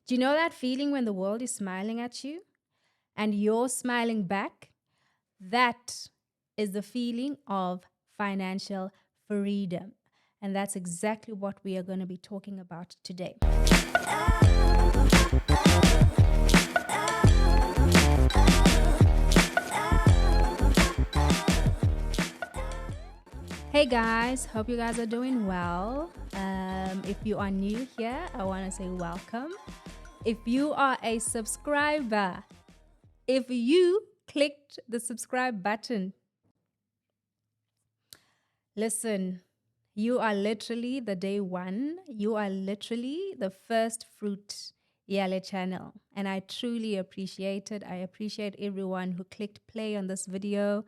Do you know that feeling when the world is smiling at you and you're smiling back? That is the feeling of financial freedom. And that's exactly what we are going to be talking about today. Hey guys, hope you guys are doing well. If you are new here, I want to say welcome. If you are a subscriber, if you clicked the subscribe button, listen, you are literally the day one. You are literally the first fruit Yale channel. And I truly appreciate it. I appreciate everyone who clicked play on this video.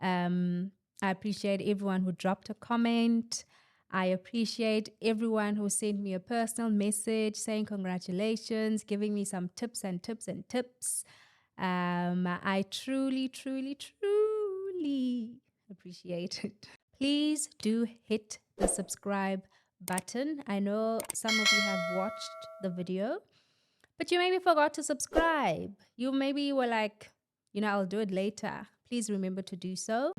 I appreciate everyone who dropped a comment. I appreciate everyone who sent me a personal message saying congratulations, giving me some tips. I truly appreciate it. Please do hit the subscribe button. I know some of you have watched the video, but you maybe forgot to subscribe. You maybe were like, I'll do it later. Please remember to do so.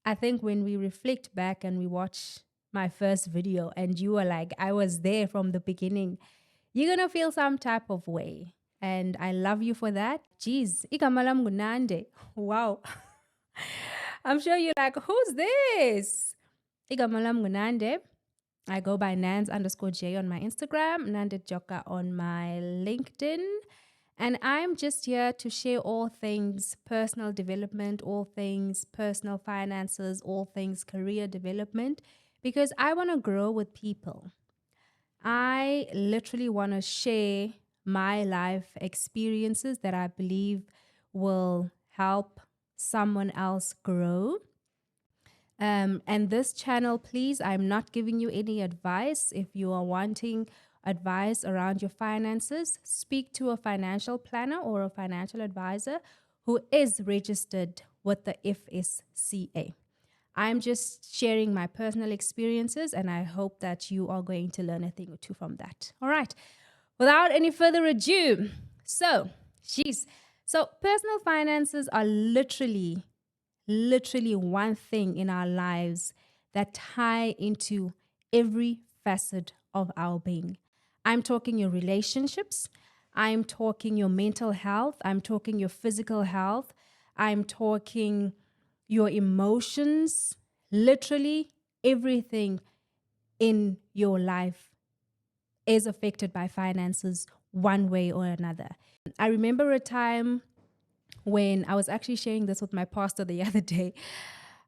I think when we reflect back and we watch my first video and you were like, I was there from the beginning, you're going to feel some type of way. And I love you for that. Jeez, igama lam ngu Nande. Wow. I'm sure you're like, who's this? Igama lam ngu Nande. I go by Nans_J on my Instagram, Nande Joka on my LinkedIn. And I'm just here to share all things personal development, all things personal finances, all things career development, because I want to grow with people. I literally want to share my life experiences that I believe will help someone else grow. And this channel, please, I'm not giving you any advice. If you are wanting advice around your finances, speak to a financial planner or a financial advisor who is registered with the FSCA. I'm just sharing my personal experiences, and I hope that you are going to learn a thing or two from that. All right. Without any further ado, so personal finances are literally one thing in our lives that tie into every facet of our being. I'm talking your relationships. I'm talking your mental health. I'm talking your physical health. I'm talking your emotions. Literally everything in your life is affected by finances one way or another. I remember a time when I was actually sharing this with my pastor the other day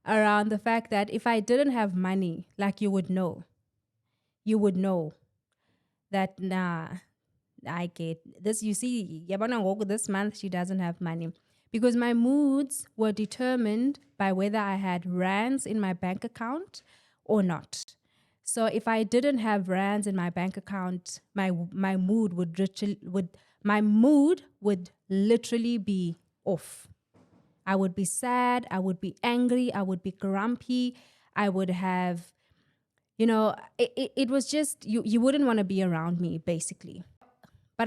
around the fact that if I didn't have money, like you would know that, I get this. You see, this month she doesn't have money, because my moods were determined by whether I had rands in my bank account or not. So if I didn't have rands in my bank account, my mood would literally be off. I would be sad, I would be angry, I would be grumpy, I would have, it was just, you wouldn't want to be around me, basically. But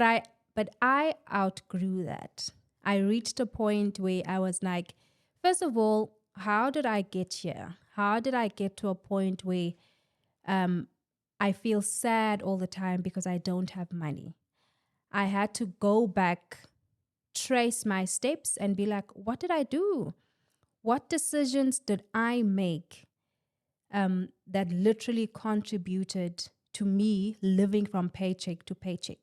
I outgrew that. I reached a point where I was like, first of all, how did I get here? How did I get to a point where I feel sad all the time because I don't have money? I had to go back, trace my steps, and be like, what did I do? What decisions did I make that literally contributed to me living from paycheck to paycheck,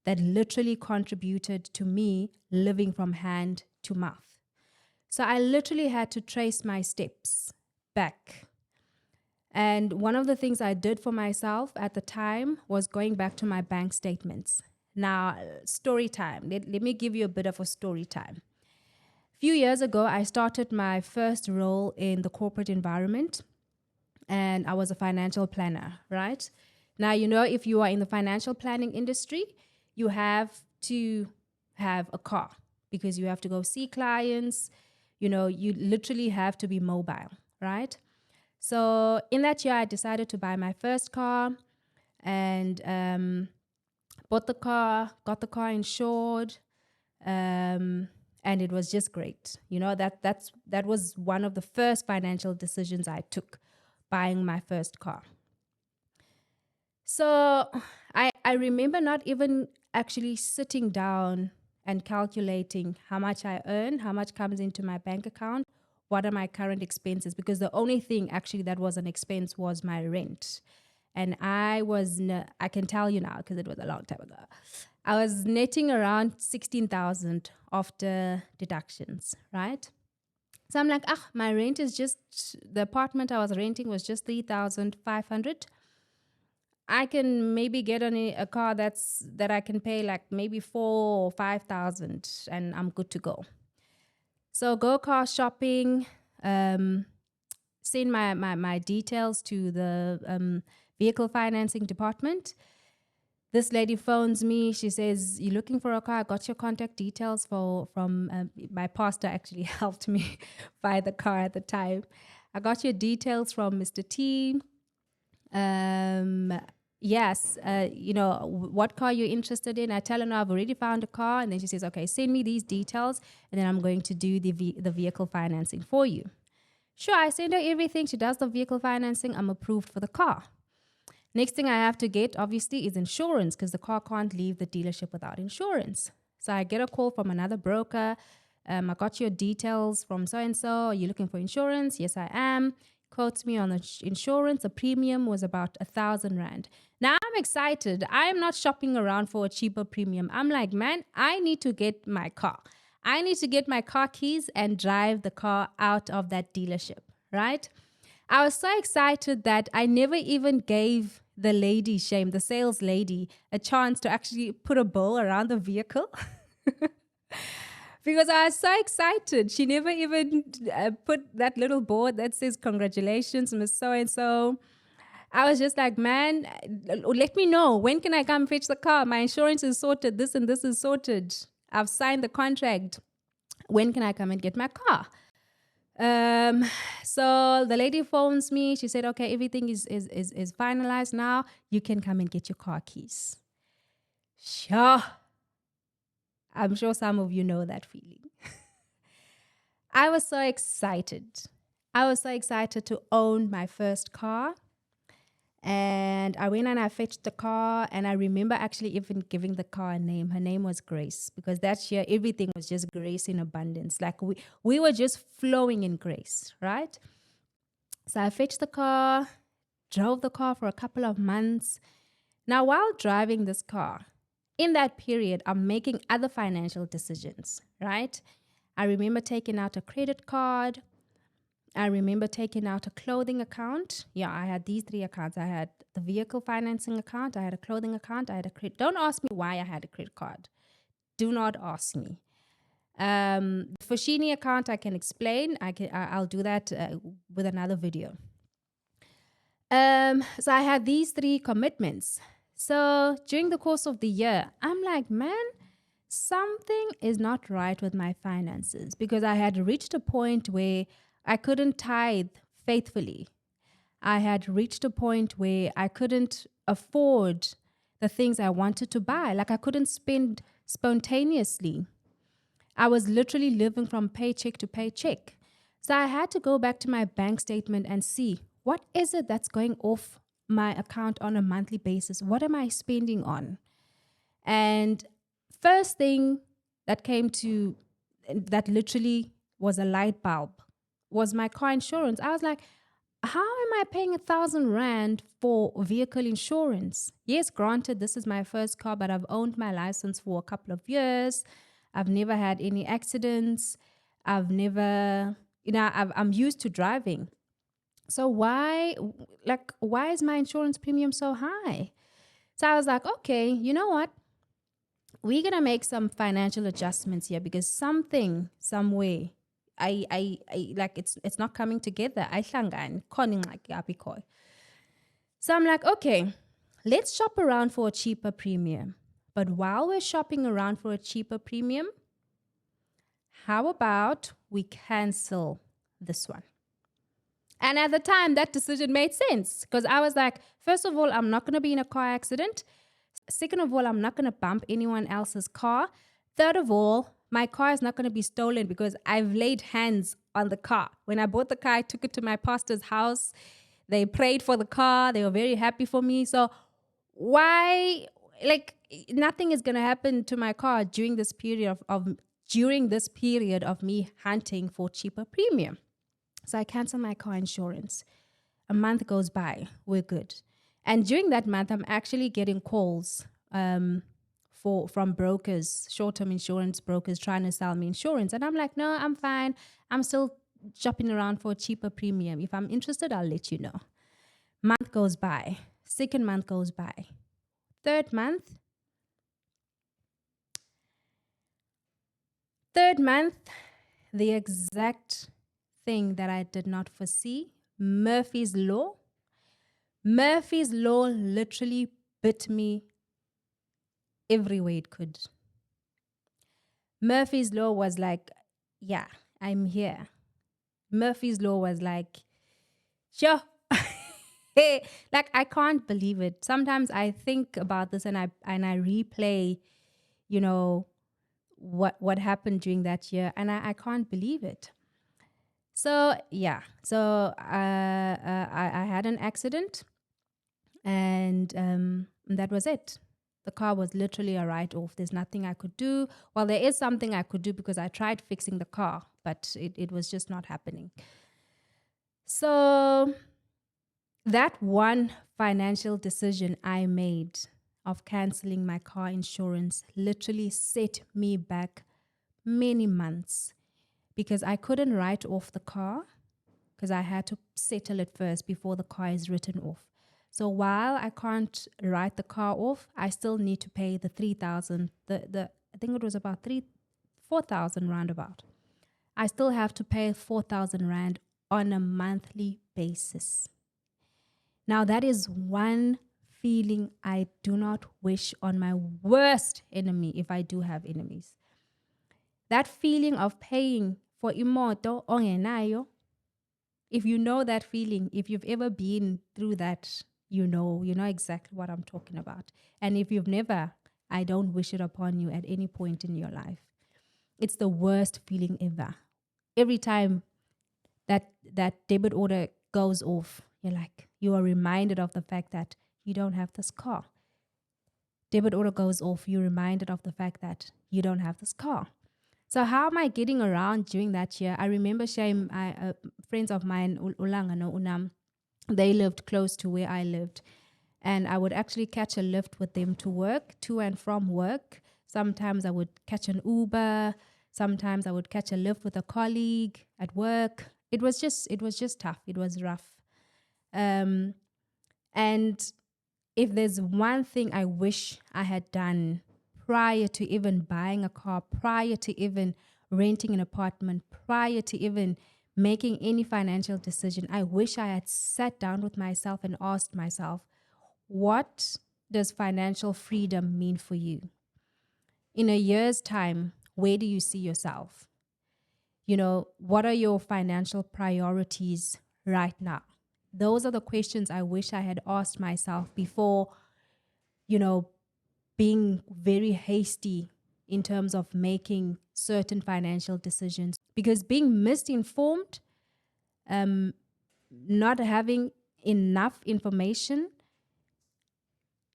that literally contributed to me living from hand to mouth? So I literally had to trace my steps back. And one of the things I did for myself at the time was going back to my bank statements. Now, story time. Let me give you a bit of a story time. A few years ago, I started my first role in the corporate environment, and I was a financial planner, right? Now, if you are in the financial planning industry, you have to have a car because you have to go see clients. You literally have to be mobile, right? So in that year, I decided to buy my first car, and bought the car, got the car insured, and it was just great. That was one of the first financial decisions I took, buying my first car. So I remember not even actually sitting down and calculating how much I earn, how much comes into my bank account, what are my current expenses, because the only thing actually that was an expense was my rent. And I can tell you now, because it was a long time ago, I was netting around 16,000 after deductions, right? So I'm like, my rent is the apartment I was renting was just 3,500. I can maybe get a car that I can pay like maybe 4,000 or 5,000, and I'm good to go. So go car shopping, send my details to the vehicle financing department. This lady phones me. She says, "You're looking for a car? I got your contact details from my pastor actually helped me buy the car at the time. I got your details from Mr. T. Yes, what car you're interested in?" I tell her, "No, I've already found a car." And then she says, "Okay, send me these details, and then I'm going to do the vehicle financing for you." Sure, I send her everything. She does the vehicle financing. I'm approved for the car. Next thing I have to get, obviously, is insurance, because the car can't leave the dealership without insurance. So I get a call from another broker. I got your details from so-and-so. Are you looking for insurance? Yes, I am. Quotes me on the insurance. The premium was about 1,000 Rand. Now I'm excited. I'm not shopping around for a cheaper premium. I'm like, man, I need to get my car. I need to get my car keys and drive the car out of that dealership, right? I was so excited that I never even gave the sales lady, a chance to actually put a bow around the vehicle. Because I was so excited. She never even put that little board that says, "Congratulations, Miss So-and-so." I was just like, man, let me know. When can I come fetch the car? My insurance is sorted. This and this is sorted. I've signed the contract. When can I come and get my car? So the lady phones me. She said, "Okay, everything is finalized now. You can come and get your car keys." Sure. I'm sure some of you know that feeling. I was so excited. I was so excited to own my first car. And I went and I fetched the car, and I remember actually even giving the car a name. Her name was Grace, because that year everything was just grace in abundance. Like we were just flowing in grace, right? So I fetched the car, drove the car for a couple of months. Now, while driving this car, in that period, I'm making other financial decisions, right? I remember taking out a credit card. I remember taking out a clothing account. Yeah, I had these 3 accounts. I had the vehicle financing account. I had a clothing account. I had a credit. Don't ask me why I had a credit card. Do not ask me. Foschini account, I can explain. I'll do that with another video. So I had these 3 commitments. So during the course of the year, I'm like, man, something is not right with my finances, because I had reached a point where I couldn't tithe faithfully. I had reached a point where I couldn't afford the things I wanted to buy. Like I couldn't spend spontaneously. I was literally living from paycheck to paycheck. So I had to go back to my bank statement and see, what is it that's going off my account on a monthly basis? What am I spending on? And first thing that literally was a light bulb was my car insurance. I was like, how am I paying 1,000 Rand for vehicle insurance? Yes, granted, this is my first car, but I've owned my license for a couple of years. I've never had any accidents. I'm used to driving. So why is my insurance premium so high? So I was like, okay, you know what? We're going to make some financial adjustments here, because something, some way, I like it's not coming together. So I'm like, okay, let's shop around for a cheaper premium. But while we're shopping around for a cheaper premium, how about we cancel this one? And at the time, that decision made sense, because I was like, first of all, I'm not going to be in a car accident. second of all, I'm not going to bump anyone else's car. Third of all, my car is not going to be stolen because I've laid hands on the car. When I bought the car, I took it to my pastor's house. They prayed for the car. They were very happy for me. So why, like, nothing is going to happen to my car during this period of me hunting for cheaper premium. So I cancel my car insurance. A month goes by. We're good. And during that month, I'm actually getting calls from brokers, short-term insurance brokers trying to sell me insurance. And I'm like, no, I'm fine. I'm still shopping around for a cheaper premium. If I'm interested, I'll let you know. Month goes by. Second month goes by. Third month, the exact thing that I did not foresee, Murphy's Law. Murphy's Law literally bit me every way it could. Murphy's Law was like, yeah, I'm here. Murphy's Law was like, sure. Hey, like, I can't believe it. Sometimes I think about this and I replay, you know, what happened during that year, and I can't believe it. So yeah, so I had an accident, and that was it. The car was literally a write-off. There's nothing I could do. Well, there is something I could do because I tried fixing the car, but it was just not happening. So that one financial decision I made of canceling my car insurance literally set me back many months because I couldn't write off the car because I had to settle it first before the car is written off. So while I can't write the car off, I still need to pay the 3,000, I think it was about 4,000 roundabout. I still have to pay 4,000 rand on a monthly basis. Now that is one feeling I do not wish on my worst enemy, if I do have enemies. That feeling of paying for imoto ongenayo. If you know that feeling, if you've ever been through that, you know exactly what I'm talking about. And if you've never, I don't wish it upon you at any point in your life. It's the worst feeling ever. Every time that debit order goes off, you are reminded of the fact that you don't have this car. Debit order goes off, you're reminded of the fact that you don't have this car. So how am I getting around during that year? I remember friends of mine, Ulanga Unam, they lived close to where I lived. And I would actually catch a lift with them to work, to and from work. Sometimes I would catch an Uber. Sometimes I would catch a lift with a colleague at work. It was just tough. It was rough. And if there's one thing I wish I had done prior to even buying a car, prior to even renting an apartment, prior to even making any financial decision, I wish I had sat down with myself and asked myself, what does financial freedom mean for you? In a year's time, where do you see yourself? What are your financial priorities right now? Those are the questions I wish I had asked myself before, being very hasty in terms of making certain financial decisions. Because being misinformed, not having enough information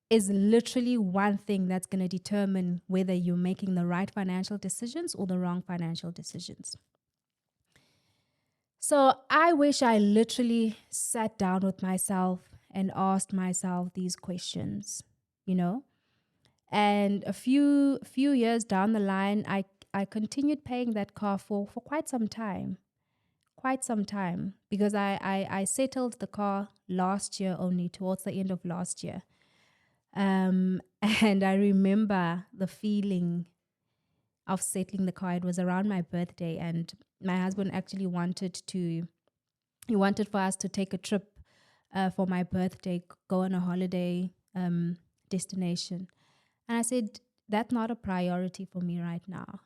is literally one thing that's going to determine whether you're making the right financial decisions or the wrong financial decisions. So I wish I literally sat down with myself and asked myself these questions, And a few years down the line, I continued paying that car for quite some time. Because I settled the car last year only, towards the end of last year. And I remember the feeling of settling the car. It was around my birthday, and my husband actually wanted for us to take a trip for my birthday, go on a holiday destination. And I said, that's not a priority for me right now.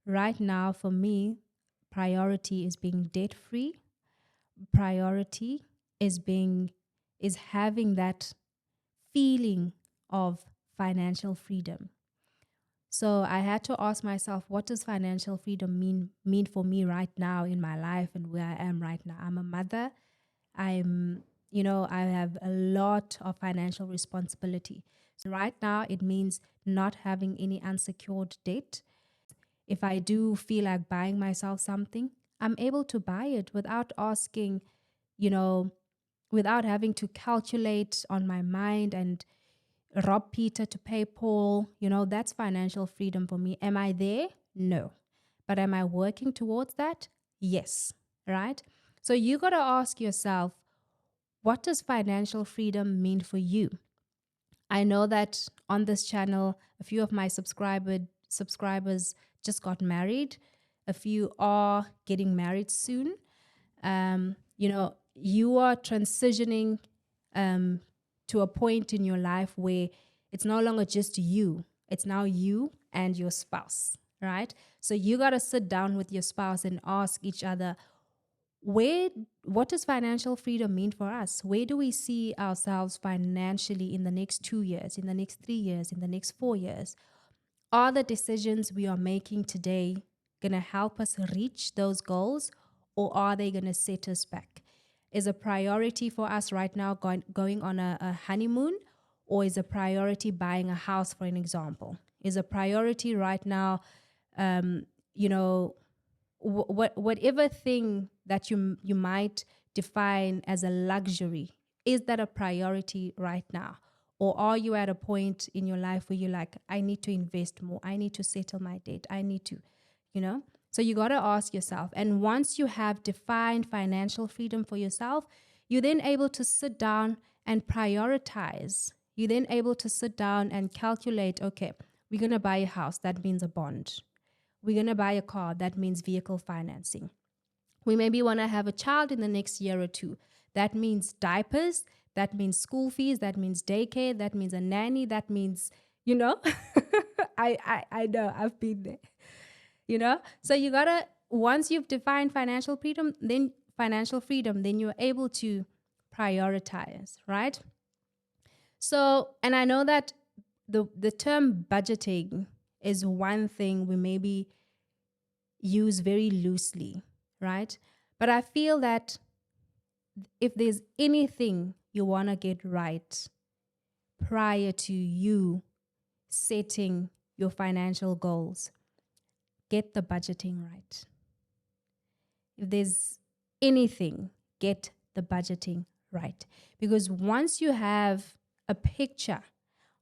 Right now, for me, priority is being debt-free. Priority is having that feeling of financial freedom. So I had to ask myself, what does financial freedom mean for me right now in my life and where I am right now? I'm a mother. I have a lot of financial responsibility. So right now it means not having any unsecured debt. If I do feel like buying myself something, I'm able to buy it without asking, you know, without having to calculate on my mind and rob Peter to pay Paul. That's financial freedom for me. Am I there? No. But am I working towards that? Yes. Right? So you got to ask yourself, what does financial freedom mean for you? I know that on this channel, a few of my subscribers just got married. A few are getting married soon. You are transitioning to a point in your life where it's no longer just you. It's now you and your spouse, right? So you got to sit down with your spouse and ask each other, what does financial freedom mean for us? Where do we see ourselves financially in the next 2 years, in the next 3 years, in the next 4 years? Are the decisions we are making today going to help us reach those goals, or are they going to set us back? Is a priority for us right now going on a honeymoon, or is a priority buying a house, for an example? Is a priority right now, whatever thing that you might define as a luxury, is that a priority right now? Or are you at a point in your life where you're like, I need to invest more, I need to settle my debt, I need to, So you got to ask yourself. And once you have defined financial freedom for yourself, you're then able to sit down and prioritize. You're then able to sit down and calculate, okay, we're going to buy a house, that means a bond. We're going to buy a car, that means vehicle financing. We maybe want to have a child in the next year or two. That means diapers, that means school fees, that means daycare, that means a nanny, that means, I know, I've been there, So you got to, once you've defined financial freedom, then you're able to prioritize, right? So, and I know that the term budgeting is one thing we maybe use very loosely, right? But I feel that if there's anything you want to get right prior to you setting your financial goals, get the budgeting right. If there's anything, get the budgeting right. Because once you have a picture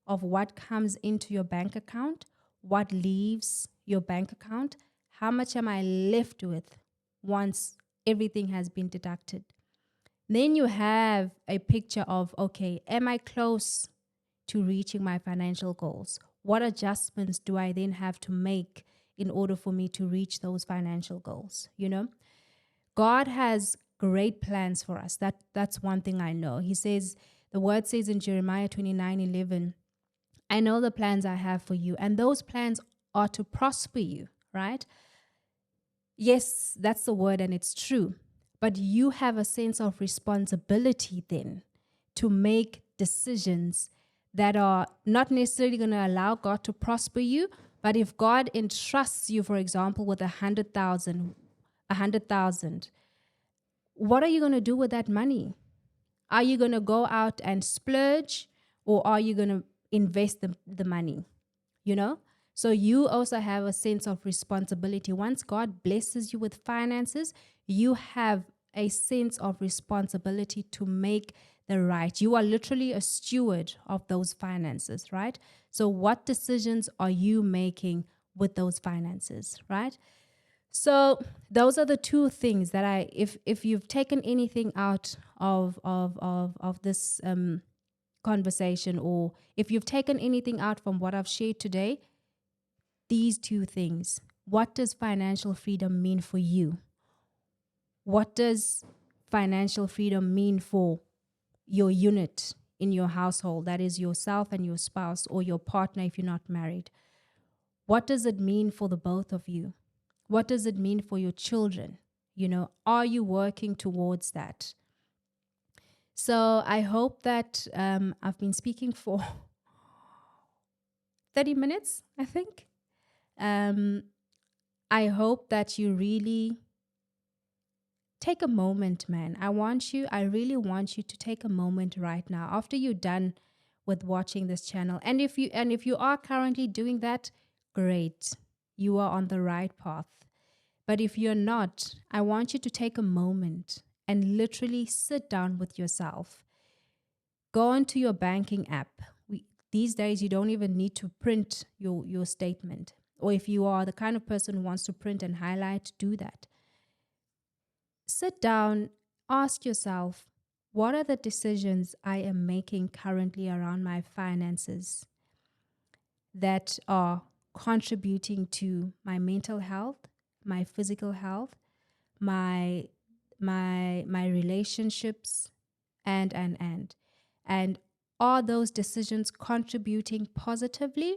of what comes into your bank account, what leaves your bank account, how much am I left with once everything has been deducted? Then you have a picture of, okay, am I close to reaching my financial goals? What adjustments do I then have to make in order for me to reach those financial goals? God has great plans for us. That's one thing I know. He says, the word says in Jeremiah 29:11, I know the plans I have for you, and those plans are to prosper you, right? Yes, that's the word, and it's true. But you have a sense of responsibility then to make decisions that are not necessarily going to allow God to prosper you. But if God entrusts you, for example, with 100,000, what are you going to do with that money? Are you going to go out and splurge, or are you going to invest the money? So you also have a sense of responsibility. Once God blesses you with finances, you have a sense of responsibility to make the right. You are literally a steward of those finances, right? So what decisions are you making with those finances, right? So those are the two things that if you've taken anything out of this conversation, or if you've taken anything out from what I've shared today, these two things. What does financial freedom mean for you? What does financial freedom mean for your unit in your household? That is yourself and your spouse, or your partner if you're not married. What does it mean for the both of you? What does it mean for your children? Are you working towards that? So I hope that I've been speaking for 30 minutes, I think. I hope that you really take a moment, man. I really want you to take a moment right now after you're done with watching this channel. And if you are currently doing that, great. You are on the right path. But if you're not, I want you to take a moment and literally sit down with yourself. Go onto your banking app. These days, you don't even need to print your statement. Or if you are the kind of person who wants to print and highlight, do that. Sit down, ask yourself, what are the decisions I am making currently around my finances that are contributing to my mental health, my physical health, my relationships, and are those decisions contributing positively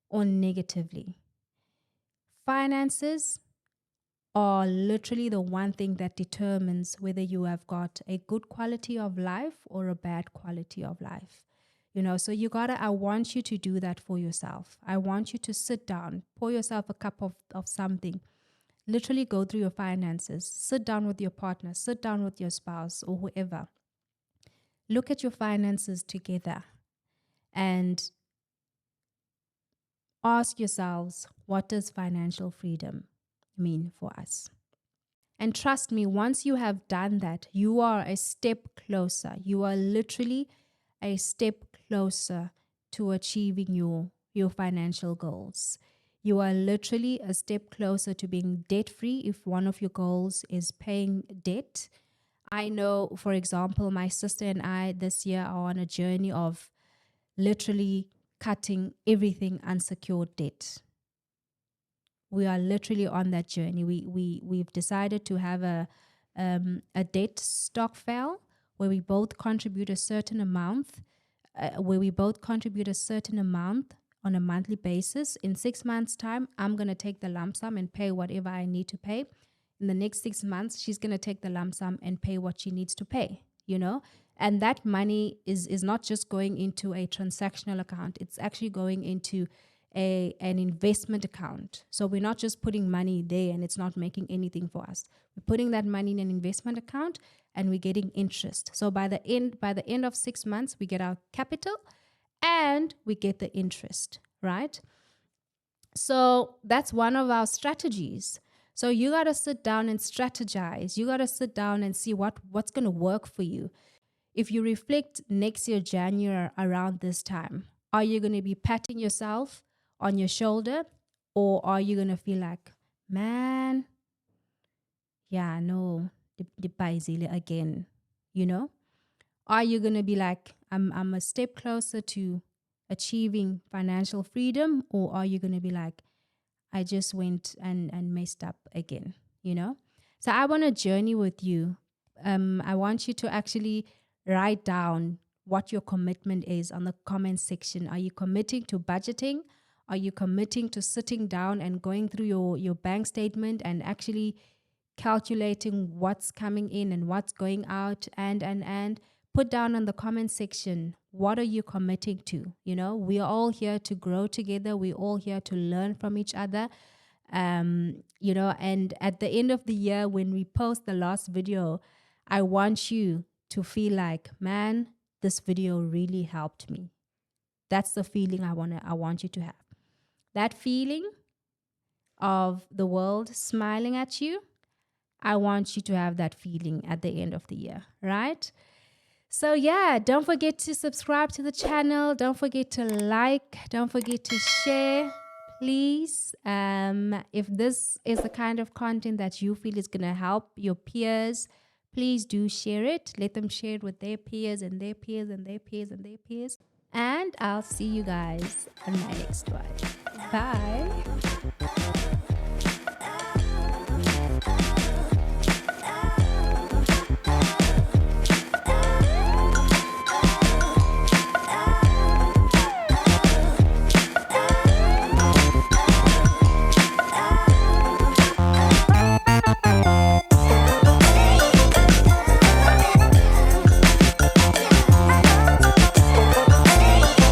or negatively? Finances are literally the one thing that determines whether you have got a good quality of life or a bad quality of life. So I want you to do that for yourself. I want you to sit down, pour yourself a cup of something, literally go through your finances, sit down with your partner, sit down with your spouse or whoever. Look at your finances together and ask yourselves, what does financial freedom mean for us? And trust me, once you have done that, you are a step closer. You are literally a step closer to achieving your financial goals. You are literally a step closer to being debt-free if one of your goals is paying debt. I know, for example, my sister and I this year are on a journey of literally cutting everything unsecured debt. We are literally on that journey. We've decided to have a debt stock file where we both contribute a certain amount, on a monthly basis. In 6 months' time, I'm going to take the lump sum and pay whatever I need to pay. In the next 6 months, she's going to take the lump sum and pay what she needs to pay, And that money is not just going into a transactional account. It's actually going into an investment account. So we're not just putting money there and it's not making anything for us. We're putting that money in an investment account and we're getting interest. So by the end of 6 months, we get our capital and we get the interest, right? So that's one of our strategies. So you got to sit down and strategize. You got to sit down and see what's going to work for you. If you reflect next year, January, around this time, are you going to be patting yourself on your shoulder, or are you going to feel like, man, yeah, no, the paizile again, Are you going to be like, I'm a step closer to achieving financial freedom, or are you going to be like, I just went and messed up again, So I want to journey with you. I want you to actually write down what your commitment is on the comment section. Are you committing to budgeting? Are you committing to sitting down and going through your bank statement and actually calculating what's coming in and what's going out? And put down on the comment section, what are you committing to? We are all here to grow together. We're all here to learn from each other. And at the end of the year, when we post the last video, I want you to feel like, man, this video really helped me. That's the feeling I want you to have. That feeling of the world smiling at you, I want you to have that feeling at the end of the year, right? So yeah, don't forget to subscribe to the channel. Don't forget to like. Don't forget to share, please. If this is the kind of content that you feel is going to help your peers, please do share it. Let them share it with their peers and their peers and their peers and their peers. And I'll see you guys on my next one. Bye.